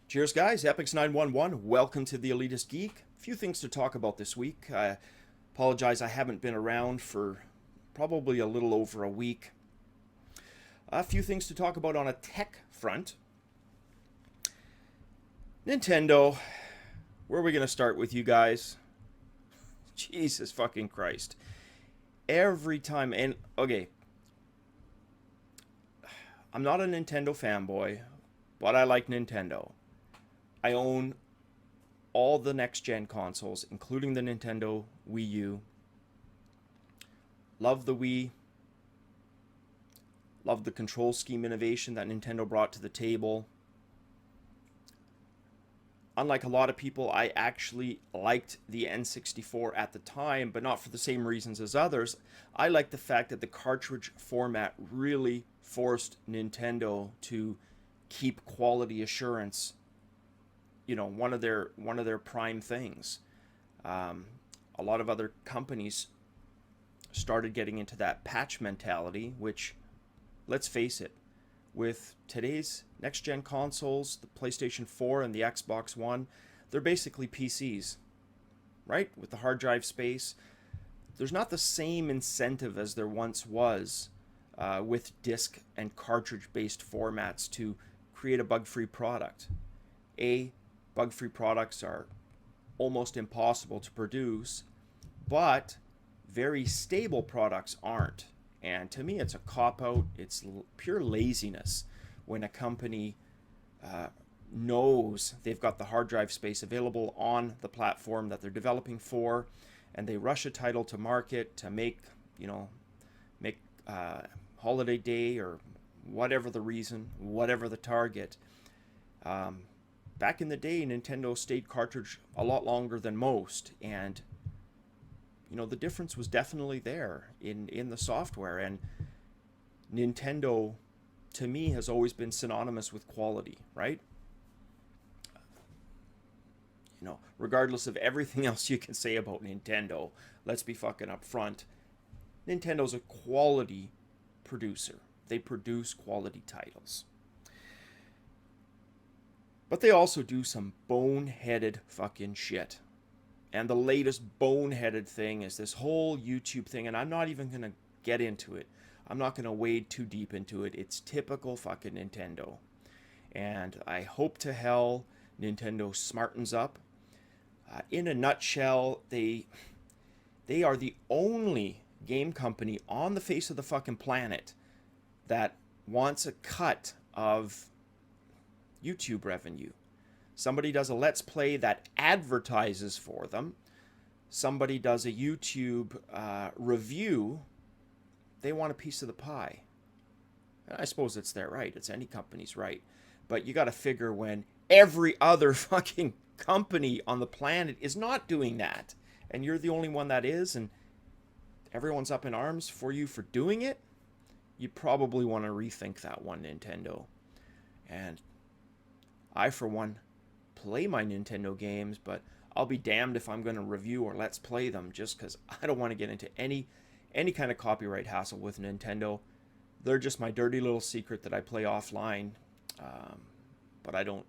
Cheers, guys. Epyx911. Welcome to the Elitist Geek. A few things to talk about this week. I apologize, I haven't been around for probably a little over a week. A few things to talk about on a tech front. Nintendo. Where are we going to start with you guys? Jesus fucking Christ. Every time, and okay, I'm not a Nintendo fanboy, but I like Nintendo. I own all the next-gen consoles, including the Nintendo Wii U. Love the Wii. Love the control scheme innovation that Nintendo brought to the table. Unlike a lot of people, I actually liked the N64 at the time, but not for the same reasons as others. I like the fact that the cartridge format really forced Nintendo to keep quality assurance, one of their prime things. A lot of other companies started getting into that patch mentality, which, let's face it, with today's next-gen consoles, the PlayStation 4 and the Xbox One, they're basically PCs, right? With the hard drive space. There's not the same incentive as there once was with disc and cartridge-based formats to create a bug-free product. Bug-free products are almost impossible to produce, but very stable products aren't. And to me, it's a cop-out. It's pure laziness when a company knows they've got the hard drive space available on the platform that they're developing for, and they rush a title to market to make holiday day or whatever the reason, whatever the target. Back in the day, Nintendo stayed cartridge a lot longer than most, and the difference was definitely there in the software. And Nintendo, to me, has always been synonymous with quality, right? Regardless of everything else you can say about Nintendo, let's be fucking upfront. Nintendo's a quality producer. They produce quality titles. But they also do some boneheaded fucking shit. And the latest boneheaded thing is this whole YouTube thing, and I'm not even going to get into it. I'm not going to wade too deep into it. It's typical fucking Nintendo. And I hope to hell Nintendo smartens up. In a nutshell, they are the only game company on the face of the fucking planet that wants a cut of YouTube revenue. Somebody does a Let's Play that advertises for them. Somebody does a YouTube review. They want a piece of the pie. I suppose it's their right. It's any company's right. But you got to figure when every other fucking company on the planet is not doing that, and you're the only one that is, and everyone's up in arms for you for doing it, you probably want to rethink that one, Nintendo. And I, for one, play my Nintendo games, but I'll be damned if I'm going to review or let's play them, just because I don't want to get into any kind of copyright hassle with Nintendo. They're just my dirty little secret that I play offline, but I don't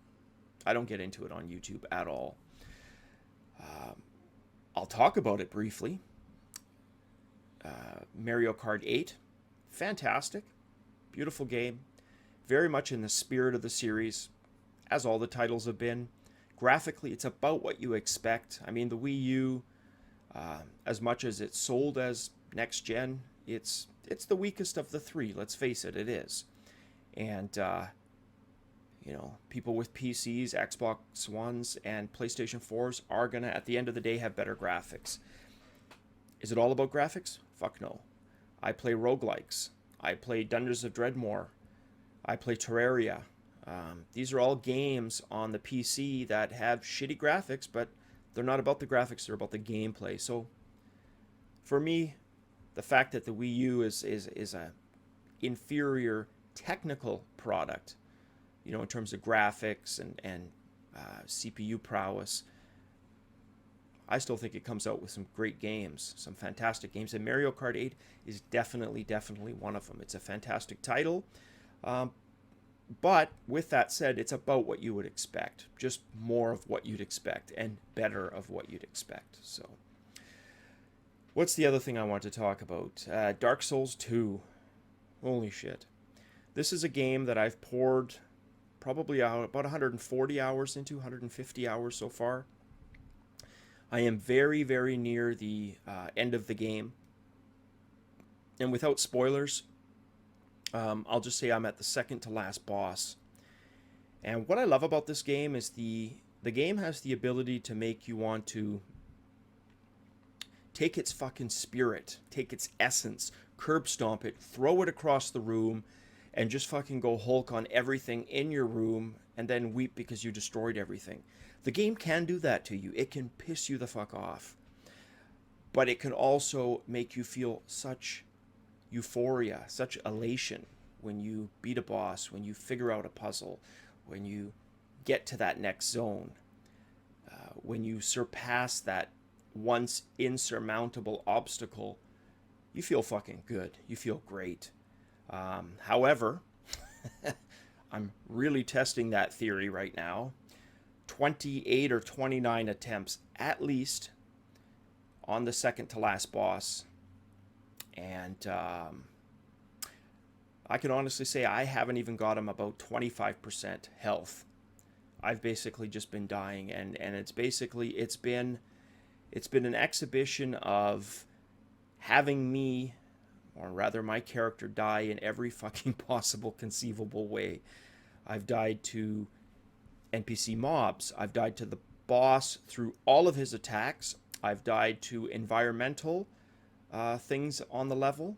get into it on YouTube at all. I'll talk about it briefly. Mario Kart 8, fantastic, beautiful game, very much in the spirit of the series, as all the titles have been. Graphically, it's about what you expect. I mean, the Wii U, as much as it's sold as next gen, it's the weakest of the three. Let's face it, it is. And people with PCs, Xbox Ones, and PlayStation 4s are gonna, at the end of the day, have better graphics. Is it all about graphics? Fuck no. I play roguelikes. I play Dungeons of Dreadmore. I play Terraria. These are all games on the PC that have shitty graphics, but they're not about the graphics, they're about the gameplay. So, for me, the fact that the Wii U is a inferior technical product, in terms of graphics and CPU prowess, I still think it comes out with some great games, some fantastic games, and Mario Kart 8 is definitely one of them. It's a fantastic title. But with that said, it's about what you would expect, just more of what you'd expect and better of what you'd expect. So, what's the other thing I want to talk about? Dark Souls 2. Holy shit. This is a game that I've poured probably about 140 hours into, 150 hours so far. I am very, very near the end of the game. And without spoilers, I'll just say I'm at the second to last boss. And what I love about this game is the game has the ability to make you want to take its fucking spirit, take its essence, curb stomp it, throw it across the room, and just fucking go Hulk on everything in your room and then weep because you destroyed everything. The game can do that to you. It can piss you the fuck off. But it can also make you feel such euphoria, such elation when you beat a boss, when you figure out a puzzle, when you get to that next zone, when you surpass that once insurmountable obstacle. You feel fucking good. You feel great. However, I'm really testing that theory right now. 28 or 29 attempts at least on the second to last boss. And I can honestly say I haven't even got him about 25% health. I've basically just been dying, and it's been an exhibition of having me, or rather my character, die in every fucking possible conceivable way. I've died to NPC mobs. I've died to the boss through all of his attacks. I've died to environmental things on the level.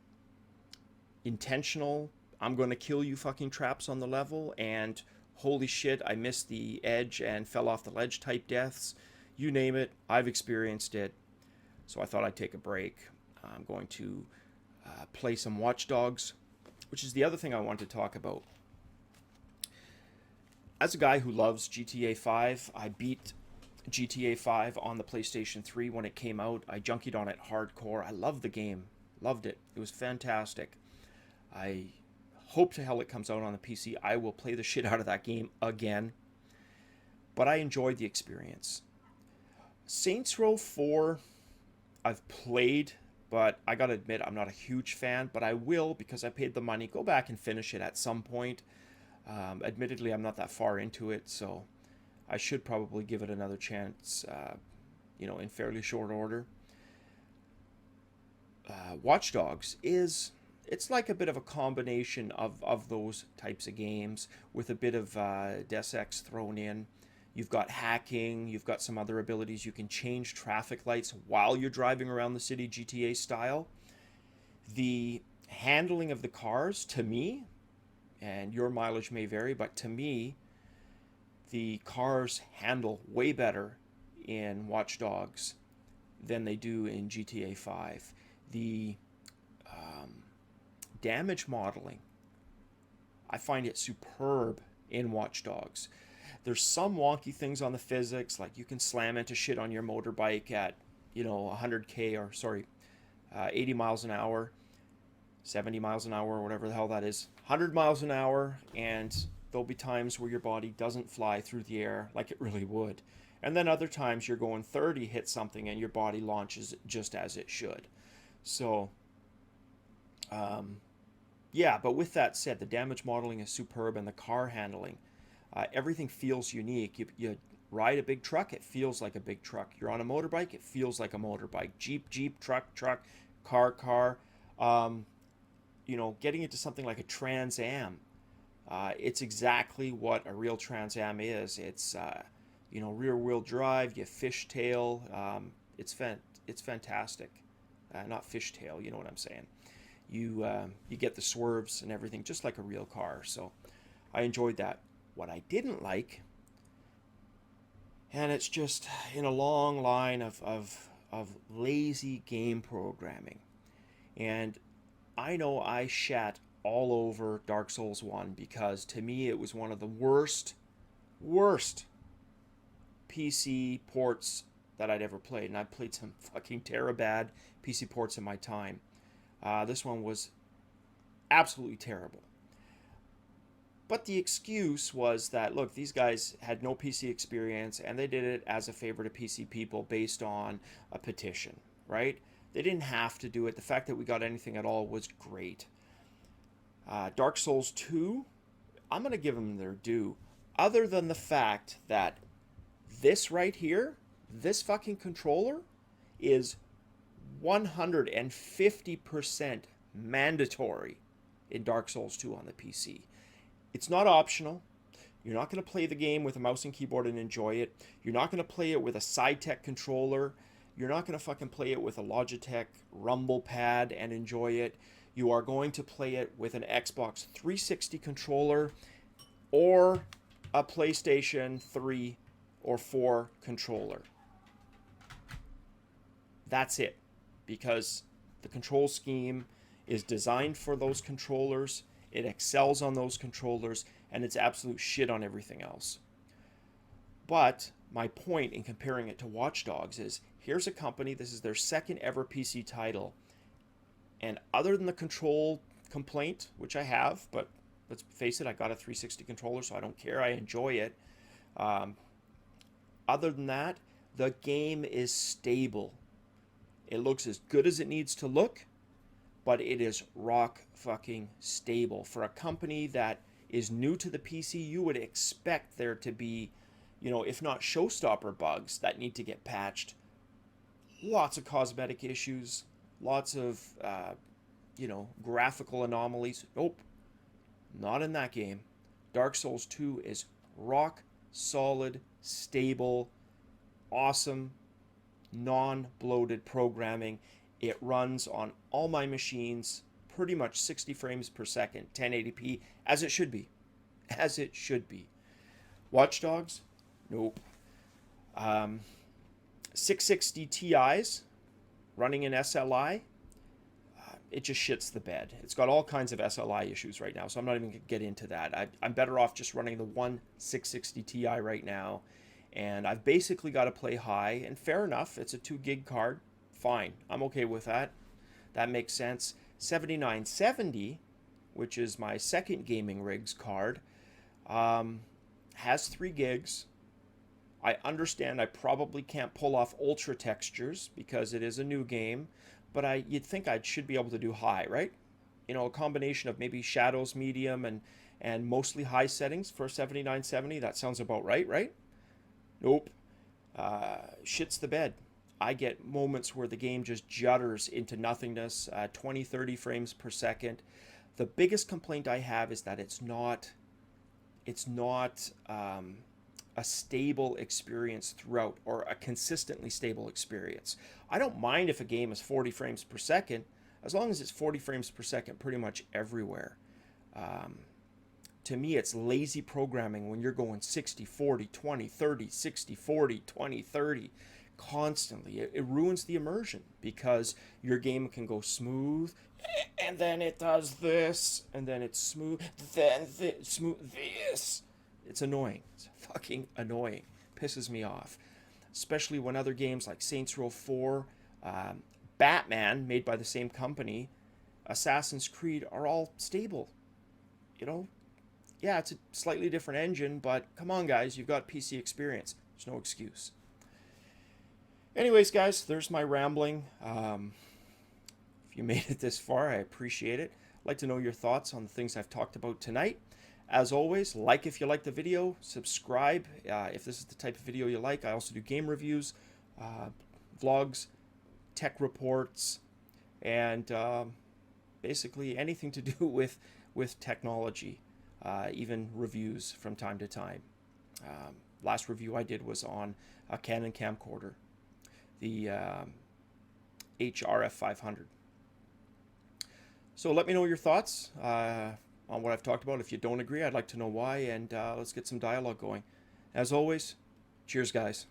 Intentional, I'm going to kill you fucking traps on the level. And holy shit, I missed the edge and fell off the ledge type deaths. You name it, I've experienced it. So I thought I'd take a break. I'm going to play some Watchdogs, which is the other thing I want to talk about. As a guy who loves GTA 5, I beat GTA 5 on the PlayStation 3 when it came out. I junkied on it hardcore. I loved the game. Loved it. It was fantastic. I hope to hell it comes out on the PC. I will play the shit out of that game again. But I enjoyed the experience. Saints Row 4, I've played, but I gotta admit, I'm not a huge fan, but I will, because I paid the money, go back and finish it at some point. Admittedly, I'm not that far into it, so I should probably give it another chance, in fairly short order. Watch Dogs it's like a bit of a combination of those types of games with a bit of Deus Ex thrown in. You've got hacking, you've got some other abilities. You can change traffic lights while you're driving around the city, GTA style. The handling of the cars, to me, and your mileage may vary, but to me, the cars handle way better in Watch Dogs than they do in GTA 5. The damage modeling, I find it superb in Watch Dogs. There's some wonky things on the physics, like you can slam into shit on your motorbike at, 100k, or sorry, 80 miles an hour, 70 miles an hour, or whatever the hell that is, 100 miles an hour, and there'll be times where your body doesn't fly through the air like it really would. And then other times you're going 30, hit something, and your body launches just as it should. So, yeah, but with that said, the damage modeling is superb, and the car handling, everything feels unique. You ride a big truck, it feels like a big truck. You're on a motorbike, it feels like a motorbike. Jeep, truck, car. Getting into something like a Trans Am, it's exactly what a real Trans Am is. It's rear wheel drive, you fishtail. It's fantastic. Not fishtail, you know what I'm saying. You get the swerves and everything just like a real car. So I enjoyed that. What I didn't like, and it's just in a long line of lazy game programming, and I know I shat all over Dark Souls 1 because to me it was one of the worst PC ports that I'd ever played, and I've played some fucking terabad PC ports in my time. This one was absolutely terrible. But the excuse was that, look, these guys had no PC experience and they did it as a favor to PC people based on a petition, right? They didn't have to do it. The fact that we got anything at all was great. Dark Souls 2, I'm going to give them their due. Other than the fact that this right here, this fucking controller, is 150% mandatory in Dark Souls 2 on the PC. It's not optional. You're not going to play the game with a mouse and keyboard and enjoy it. You're not going to play it with a SideTech controller. You're not going to fucking play it with a Logitech Rumble pad and enjoy it. You are going to play it with an Xbox 360 controller or a PlayStation 3 or 4 controller. That's it. Because the control scheme is designed for those controllers. It excels on those controllers, and it's absolute shit on everything else. But my point in comparing it to Watchdogs is, here's a company, this is their second ever PC title, and other than the control complaint, which I have, but let's face it, I got a 360 controller, so I don't care, I enjoy it. Other than that, the game is stable. It looks as good as it needs to look, but it is rock fucking stable. For a company that is new to the PC, you would expect there to be, if not showstopper bugs that need to get patched, lots of cosmetic issues, lots of, graphical anomalies. Nope, not in that game. Dark Souls 2 is rock solid, stable, awesome, non-bloated programming. It runs on all my machines, pretty much 60 frames per second, 1080p, as it should be. As it should be. Watchdogs? Nope. 660 Ti's running in SLI, it just shits the bed. It's got all kinds of SLI issues right now, so I'm not even going to get into that. I'm better off just running the one 660 Ti right now, and I've basically got to play high, and fair enough, it's a 2 gig card. Fine, I'm okay with that. That makes sense. 7970, which is my second gaming rigs card, has 3 gigs. I understand I probably can't pull off ultra textures because it is a new game, but you'd think I should be able to do high, right? A combination of maybe shadows, medium, and mostly high settings for 7970. That sounds about right? Nope. Shits the bed. I get moments where the game just judders into nothingness, 20, 30 frames per second. The biggest complaint I have is that it's not a stable experience throughout, or a consistently stable experience. I don't mind if a game is 40 frames per second, as long as it's 40 frames per second pretty much everywhere. To me, it's lazy programming when you're going 60, 40, 20, 30, 60, 40, 20, 30 constantly. It ruins the immersion because your game can go smooth, and then it does this, and then it's smooth, then smooth this. It's annoying. It's fucking annoying. Pisses me off. Especially when other games like Saints Row 4, Batman, made by the same company, Assassin's Creed are all stable. Yeah, it's a slightly different engine, but come on, guys, you've got PC experience. There's no excuse. Anyways, guys, there's my rambling. If you made it this far, I appreciate it. I'd like to know your thoughts on the things I've talked about tonight. As always, like if you like the video, subscribe if this is the type of video you like. I also do game reviews, vlogs, tech reports, and basically anything to do with technology, even reviews from time to time. Last review I did was on a Canon camcorder, the HRF 500. So let me know your thoughts on what I've talked about. If you don't agree, I'd like to know why, and let's get some dialogue going. As always, cheers, guys.